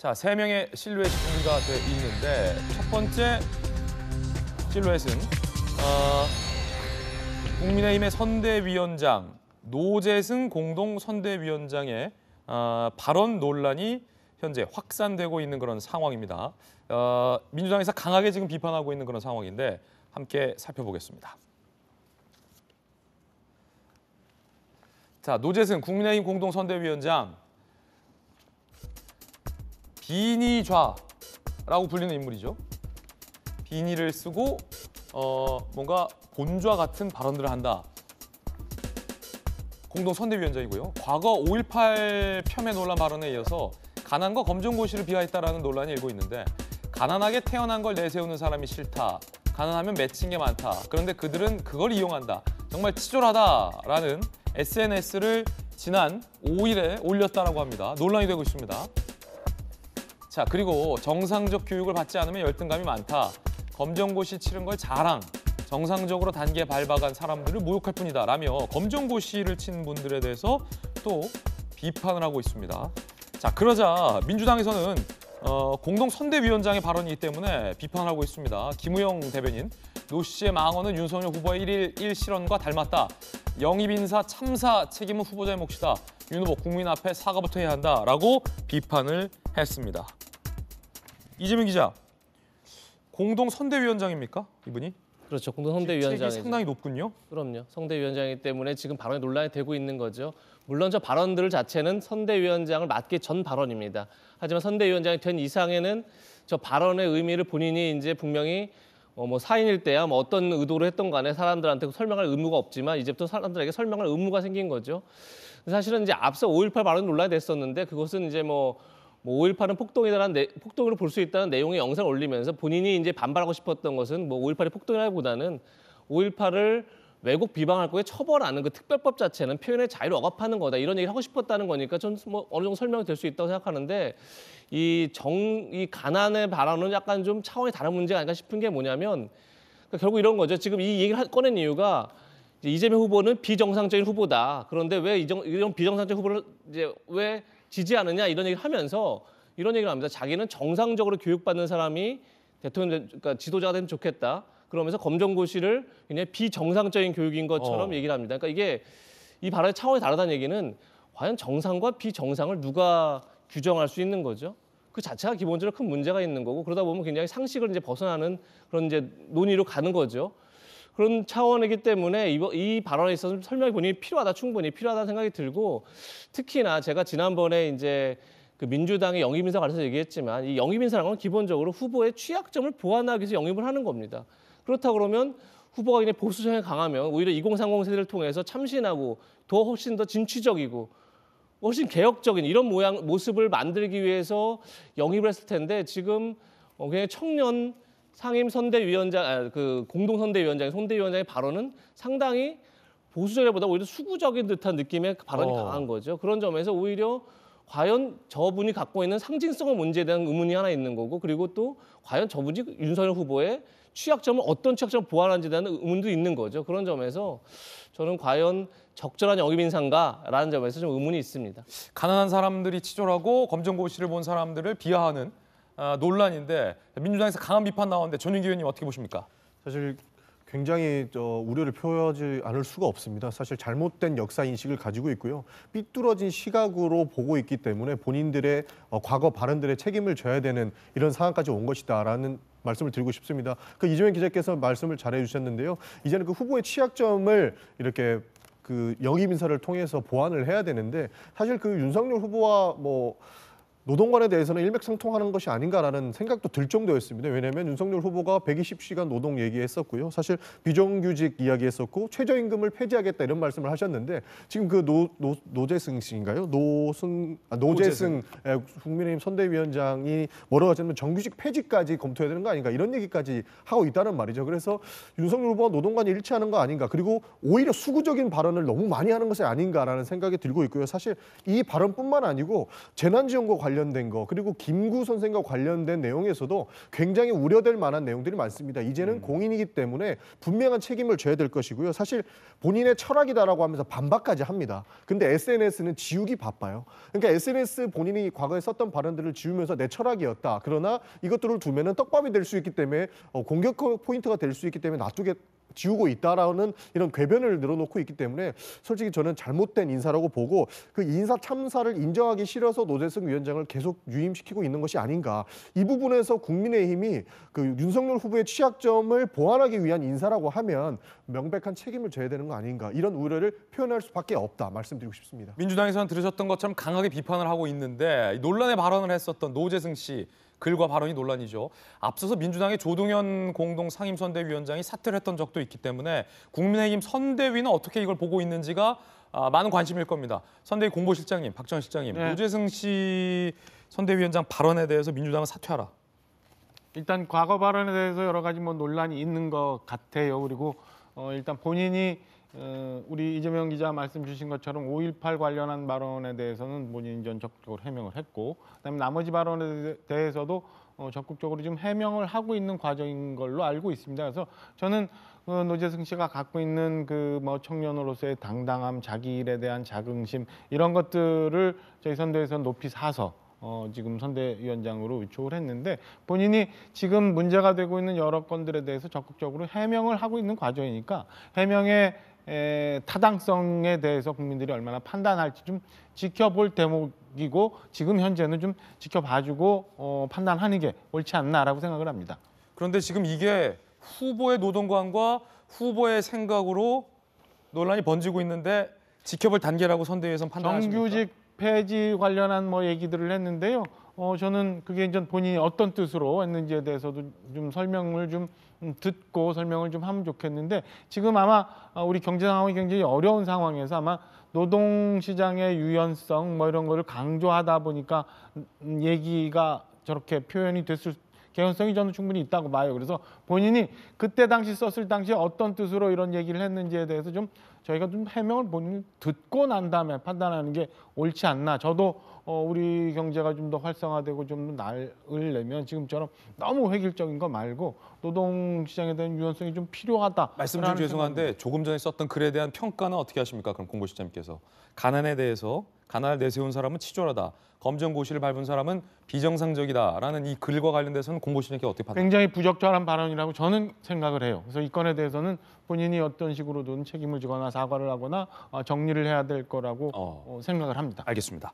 자, 3명의 실루엣이 준비가 돼 있는데 첫 번째 실루엣은 국민의힘의 선대위원장 노재승 공동선대위원장의 발언 논란이 현재 확산되고 있는 그런 상황입니다. 민주당에서 강하게 지금 비판하고 있는 그런 상황인데 함께 살펴보겠습니다. 자, 노재승 국민의힘 공동선대위원장 비니좌라고 불리는 인물이죠. 비니를 쓰고 뭔가 본좌 같은 발언들을 한다. 공동선대위원장이고요. 과거 5.18 폄훼 논란 발언에 이어서 가난과 검정고시를 비하했다라는 논란이 일고 있는데 가난하게 태어난 걸 내세우는 사람이 싫다. 가난하면 맺힌 게 많다. 그런데 그들은 그걸 이용한다. 정말 치졸하다라는 SNS를 지난 5일에 올렸다라고 합니다. 논란이 되고 있습니다. 자, 그리고 정상적 교육을 받지 않으면 열등감이 많다. 검정고시 치른 걸 자랑. 정상적으로 단계에 밟아간 사람들을 모욕할 뿐이다. 라며 검정고시를 친 분들에 대해서 또 비판을 하고 있습니다. 자, 그러자 민주당에서는 공동선대위원장의 발언이기 때문에 비판을 하고 있습니다. 김우영 대변인, 노 씨의 망언은 윤석열 후보의 1일 1실언과 닮았다. 영입인사 참사 책임은 후보자의 몫이다. 윤 후보 국민 앞에 사과부터 해야 한다라고 비판을 했습니다. 이재명 기자, 공동선대위원장입니까? 이분이? 그렇죠. 공동선대위원장이 상당히 높군요. 그럼요. 선대위원장이기 때문에 지금 발언이 논란이 되고 있는 거죠. 물론 저 발언들 자체는 선대위원장을 맡기 전 발언입니다. 하지만 선대위원장이 된 이상에는 저 발언의 의미를 본인이 이제 분명히 사인일 때야 어떤 의도로 했던 간에 사람들한테 설명할 의무가 없지만 이제부터 사람들에게 설명할 의무가 생긴 거죠. 사실은 이제 앞서 5.18 발언 논란이 됐었는데 그것은 이제 5.18은 폭동으로 볼 수 있다는 내용의 영상을 올리면서 본인이 이제 반발하고 싶었던 것은 5.18이 폭동이라기보다는 5.18을 왜곡 비방할 거에 처벌하는 그 특별법 자체는 표현의 자유를 억압하는 거다 이런 얘기를 하고 싶었다는 거니까 전 어느 정도 설명이 될 수 있다고 생각하는데 이 가난의 발언은 약간 좀 차원이 다른 문제가 아닌가 싶은 게 뭐냐면 그러니까 결국 이런 거죠. 지금 이 얘기를 꺼낸 이유가 이재명 후보는 비정상적인 후보다. 그런데 왜 이런 비정상적인 후보를 이제 왜 지지하느냐 이런 얘기를 하면서 이런 얘기를 합니다. 자기는 정상적으로 교육받는 사람이 그러니까 지도자가 되면 좋겠다. 그러면서 검정고시를 그냥 비정상적인 교육인 것처럼 얘기를 합니다. 그러니까 이게 이 발언의 차원이 다르다는 얘기는 과연 정상과 비정상을 누가 규정할 수 있는 거죠? 그 자체가 기본적으로 큰 문제가 있는 거고 그러다 보면 굉장히 상식을 이제 벗어나는 그런 이제 논의로 가는 거죠. 그런 차원이기 때문에 이 발언에 있어서 설명이 본인이 필요하다, 충분히 필요하다는 생각이 들고 특히나 제가 지난번에 이제 그 민주당의 영입인사 관련해서 얘기했지만 이 영입인사라는 건 기본적으로 후보의 취약점을 보완하기 위해서 영입을 하는 겁니다. 그렇다 그러면 후보가 그냥 보수 성향이 강하면 오히려 2030 세대를 통해서 참신하고 훨씬 더 진취적이고 훨씬 개혁적인 이런 모습을 만들기 위해서 영입을 했을 텐데 지금 그냥 청년 상임 선대위원장, 공동선대위원장의 선대위원장의 발언은 상당히 보수적이보다 오히려 수구적인 듯한 느낌의 발언이 강한 거죠. 그런 점에서 오히려 과연 저분이 갖고 있는 상징성의 문제에 대한 의문이 하나 있는 거고 그리고 또 과연 저분이 윤석열 후보의 취약점을 어떤 취약점을 보완하는지에 대한 의문도 있는 거죠. 그런 점에서 저는 과연 적절한 영입인사인가라는 점에서 좀 의문이 있습니다. 가난한 사람들이 치졸하고 검정고시를 본 사람들을 비하하는 논란인데 민주당에서 강한 비판 나왔는데 전윤기 의원님 어떻게 보십니까? 사실 굉장히 우려를 표하지 않을 수가 없습니다. 사실 잘못된 역사 인식을 가지고 있고요. 삐뚤어진 시각으로 보고 있기 때문에 본인들의 과거 발언들의 책임을 져야 되는 이런 상황까지 온 것이다라는 말씀을 드리고 싶습니다. 그 이재명 기자께서 말씀을 잘해 주셨는데요. 이제는 그 후보의 취약점을 이렇게 그 영입 인사를 통해서 보완을 해야 되는데 사실 그 윤석열 후보와 노동관에 대해서는 일맥상통하는 것이 아닌가라는 생각도 들 정도였습니다. 왜냐하면 윤석열 후보가 120시간 노동 얘기했었고요. 사실 비정규직 이야기했었고 최저임금을 폐지하겠다 이런 말씀을 하셨는데 지금 그 노재승 씨인가요? 노재승 국민의힘 선대위원장이 뭐라고 하자면 정규직 폐지까지 검토해야 되는 거 아닌가 이런 얘기까지 하고 있다는 말이죠. 그래서 윤석열 후보가 노동관이 일치하는 거 아닌가 그리고 오히려 수구적인 발언을 너무 많이 하는 것이 아닌가라는 생각이 들고 있고요. 사실 이 발언뿐만 아니고 재난지원금 관련 관련된 거 그리고 김구 선생과 관련된 내용에서도 굉장히 우려될 만한 내용들이 많습니다. 이제는 공인이기 때문에 분명한 책임을 져야 될 것이고요. 사실 본인의 철학이다라고 하면서 반박까지 합니다. 근데 SNS는 지우기 바빠요. 그러니까 SNS 본인이 과거에 썼던 발언들을 지우면서 내 철학이었다. 그러나 이것들을 두면은 떡밥이 될 수 있기 때문에 공격 포인트가 될 수 있기 때문에 놔두게 지우고 있다라는 이런 궤변을 늘어놓고 있기 때문에 솔직히 저는 잘못된 인사라고 보고 그 인사 참사를 인정하기 싫어서 노재승 위원장을 계속 유임시키고 있는 것이 아닌가. 이 부분에서 국민의힘이 그 윤석열 후보의 취약점을 보완하기 위한 인사라고 하면 명백한 책임을 져야 되는 거 아닌가. 이런 우려를 표현할 수밖에 없다 말씀드리고 싶습니다. 민주당에서는 들으셨던 것처럼 강하게 비판을 하고 있는데 논란의 발언을 했었던 노재승 씨 글과 발언이 논란이죠. 앞서서 민주당의 조동현 공동 상임선대위원장이 사퇴를 했던 적도 있기 때문에 국민의힘 선대위는 어떻게 이걸 보고 있는지가 많은 관심일 겁니다. 선대위 공보실장님, 박지원 실장님, 네. 노재승 씨 선대위원장 발언에 대해서 민주당은 사퇴하라. 일단 과거 발언에 대해서 여러 가지 뭐 논란이 있는 것 같아요. 그리고 일단 본인이 우리 이재명 기자 말씀 주신 것처럼 5.18 관련한 발언에 대해서는 본인이 전 적극적으로 해명을 했고, 그다음에 나머지 발언에 대해서도 적극적으로 지금 해명을 하고 있는 과정인 걸로 알고 있습니다. 그래서 저는 노재승 씨가 갖고 있는 그 뭐 청년으로서의 당당함, 자기 일에 대한 자긍심 이런 것들을 저희 선대에서 높이 사서 지금 선대위원장으로 위촉을 했는데 본인이 지금 문제가 되고 있는 여러 건들에 대해서 적극적으로 해명을 하고 있는 과정이니까 해명의 타당성에 대해서 국민들이 얼마나 판단할지 좀 지켜볼 대목이고 지금 현재는 좀 지켜봐주고 판단하는 게 옳지 않나라고 생각을 합니다. 그런데 지금 이게 후보의 노동관과 후보의 생각으로 논란이 번지고 있는데 지켜볼 단계라고 선대위에서는 판단하십니까? 정규직 폐지 관련한 뭐 얘기들을 했는데요. 저는 그게 이제 본인이 어떤 뜻으로 했는지에 대해서도 좀 설명을 좀 듣고 설명을 좀 하면 좋겠는데 지금 아마 우리 경제 상황이 굉장히 어려운 상황에서 아마 노동시장의 유연성 뭐 이런 거를 강조하다 보니까 얘기가 저렇게 표현이 됐을 개연성이 저는 충분히 있다고 봐요. 그래서 본인이 그때 당시 썼을 당시에 어떤 뜻으로 이런 얘기를 했는지에 대해서 좀 저희가 좀 해명을 본인이 듣고 난 다음에 판단하는 게 옳지 않나. 저도 우리 경제가 좀 더 활성화되고 좀 더 나으려면 지금처럼 너무 획일적인 거 말고 노동시장에 대한 유연성이 좀 필요하다. 말씀 좀 죄송한데 조금 전에 썼던 글에 대한 평가는 어떻게 하십니까? 그럼 공보실장님께서 가난에 대해서 가난을 내세운 사람은 치졸하다. 검정고시를 밟은 사람은 비정상적이다라는 이 글과 관련돼서는 공보실장님께 어떻게 판단하십니까? 굉장히 부적절한 발언이라고 저는 생각을 해요. 그래서 이 건에 대해서는 본인이 어떤 식으로든 책임을 지거나 사과를 하거나 정리를 해야 될 거라고 생각을 합니다. 알겠습니다.